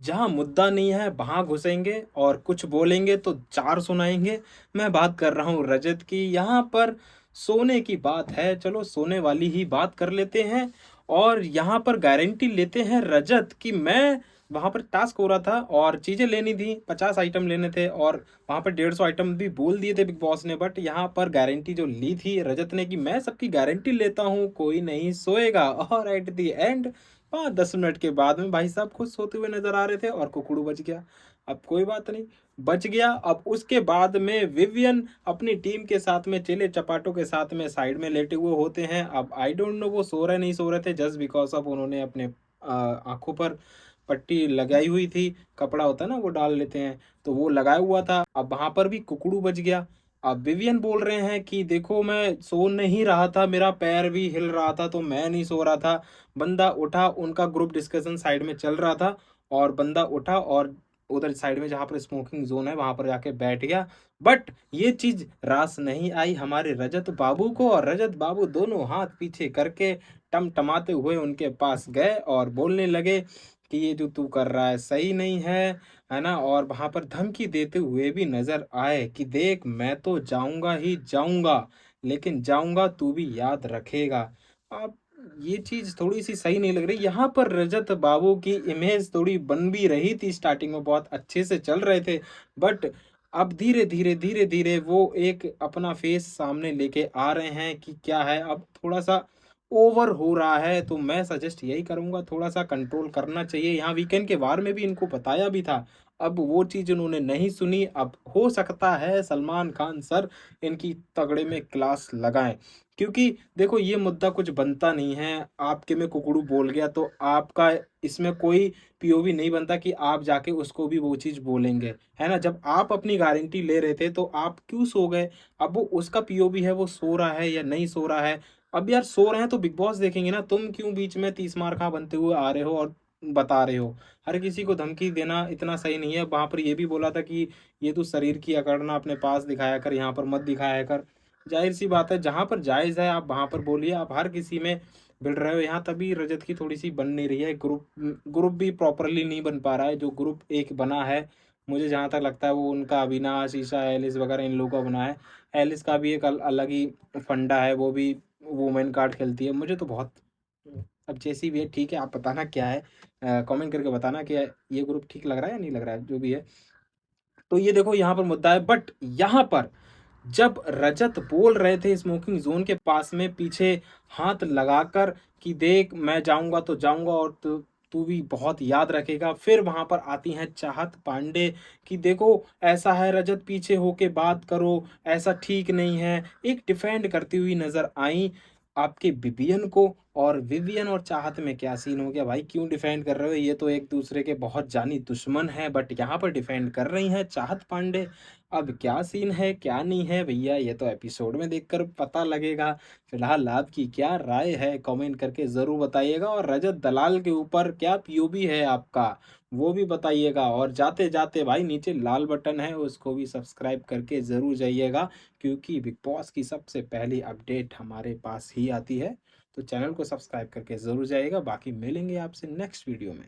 जहाँ मुद्दा नहीं है वहाँ घुसेंगे और कुछ बोलेंगे तो 4 सुनाएँगे। मैं बात कर रहा हूँ रजत की। यहाँ पर सोने की बात है, चलो सोने वाली ही बात कर लेते हैं और यहाँ पर गारंटी लेते हैं रजत कि मैं वहाँ पर टास्क हो रहा था और चीज़ें लेनी थी, 50 आइटम लेने थे और वहाँ पर 150 आइटम भी बोल दिए थे बिग बॉस ने, बट यहाँ पर गारंटी जो ली थी रजत ने कि मैं सबकी गारंटी लेता हूँ, कोई नहीं सोएगा। और एट द एंड 5-10 मिनट के बाद में भाई साहब खुद सोते हुए नज़र आ रहे थे और कुकड़ू बच गया। अब कोई बात नहीं, बच गया। अब उसके बाद में विवियन अपनी टीम के साथ में चिल्ले-चपाटों के साथ में साइड में लेटे हुए होते हैं। अब आई डोंट नो वो सो रहे नहीं सो रहे थे, जस्ट बिकॉज़ ऑफ उन्होंने अपने आँखों पर पट्टी लगाई हुई थी, कपड़ा होता है ना वो डाल लेते हैं, तो वो लगाया हुआ था। अब वहाँ पर भी कुकड़ू बच गया। अब विवियन बोल रहे हैं कि देखो मैं सो नहीं रहा था, मेरा पैर भी हिल रहा था तो मैं नहीं सो रहा था। बंदा उठा, उनका ग्रुप डिस्कशन साइड में चल रहा था और बंदा उठा और उधर साइड में जहाँ पर स्मोकिंग ज़ोन है वहाँ पर जाके बैठ गया। बट ये चीज़ रास नहीं आई हमारे रजत बाबू को और रजत बाबू दोनों हाथ पीछे करके टमटमाते हुए उनके पास गए और बोलने लगे कि ये जो तू कर रहा है सही नहीं है ना? और वहाँ पर धमकी देते हुए भी नज़र आए कि देख मैं तो जाऊँगा ही जाऊँगा, लेकिन जाऊँगा तू भी याद रखेगा। अब ये चीज़ थोड़ी-सी सही नहीं लग रही। यहाँ पर रजत बाबू की इमेज थोड़ी बन भी रही थी, स्टार्टिंग में बहुत अच्छे से चल रहे थे, बट अब धीरे-धीरे, धीरे-धीरे वो एक अपना फेस सामने लेके आ रहे हैं कि क्या है, अब थोड़ा-सा ओवर हो रहा है, तो मैं सजेस्ट यही करूँगा थोड़ा-सा कंट्रोल करना चाहिए। यहाँ वीकेंड के वार में भी इनको बताया भी था, अब वो चीज़ उन्होंने नहीं सुनी। अब हो सकता है सलमान खान सर इनकी तगड़े में क्लास लगाएँ, क्योंकि देखो ये मुद्दा कुछ बनता नहीं है, आपके में कुकड़ू बोल गया तो आपका इसमें कोई पीओवी नहीं बनता कि आप जाके उसको भी वो चीज़ बोलेंगे, है ना? जब आप अपनी गारंटी ले रहे थे तो आप क्यों सो गए? अब वो उसका पीओवी है, वो सो रहा है या नहीं सो रहा है? अब यार सो रहे हैं तो बिग बॉस देखेंगे ना, तुम क्यों बीच में 30 मार खा बनते हुए आ रहे हो और बता रहे हो? हर किसी को धमकी देना इतना सही नहीं है। वहाँ पर ये भी बोला था कि ये तू शरीर की अकड़ना अपने पास दिखाया कर, यहाँ पर मत दिखाया कर। ज़ाहिर-सी बात है, जहाँ पर जायज़ है आप वहाँ पर बोलिए, आप हर किसी में भिड़ रहे हो। यहाँ तभी रजत की थोड़ी-सी बन नहीं रही है, ग्रुप भी प्रॉपर्ली नहीं बन पा रहा है, जो ग्रुप एक बना है, मुझे जहाँ तक लगता है वो उनका अविनाश, ईशा, एलिस वगैरह इन लोगों का बना है। एलिस का भी एक अलग ही फंडा है, वो भी वुमेन कार्ड खेलती है। मुझे तो बहुत अब जैसी भी है ठीक है, आप बताना क्या है? कमेंट करके बताना कि ये ग्रुप ठीक लग रहा है या नहीं लग रहा है, जो भी है। तो ये देखो यहाँ पर मुद्दा है, बट यहाँ पर जब रजत बोल रहे थे स्मोकिंग ज़ोन के पास में पीछे हाथ लगाकर कि देख मैं जाऊँगा तो जाऊँगा और तू तू भी बहुत याद रखेगा। फिर वहाँ पर आती हैं चाहत पांडे कि देखो ऐसा है रजत, पीछे होके बात करो, ऐसा ठीक नहीं है। एक डिफेंड करती हुई नज़र आईं आपके विवियन को। और विवियन और चाहत में क्या सीन हो गया भाई, क्यों डिफेंड कर रहे हो? ये तो एक दूसरे के बहुत जानी दुश्मन हैं, बट यहाँ पर डिफेंड कर रही हैं चाहत पांडे। अब क्या सीन है, क्या नहीं है भैया, ये तो एपिसोड में देखकर पता लगेगा। फिलहाल आपकी क्या राय है कमेंट करके ज़रूर बताइएगा और रजत दलाल के ऊपर क्या पीओवी है आपका, वो भी बताइएगा। और जाते-जाते भाई नीचे लाल बटन है उसको भी सब्सक्राइब करके ज़रूर जाइएगा, क्योंकि बिग बॉस की सबसे पहली अपडेट हमारे पास ही आती है। तो चैनल को सब्सक्राइब करके ज़रूर जाइएगा। बाकी मिलेंगे आपसे नेक्स्ट वीडियो में।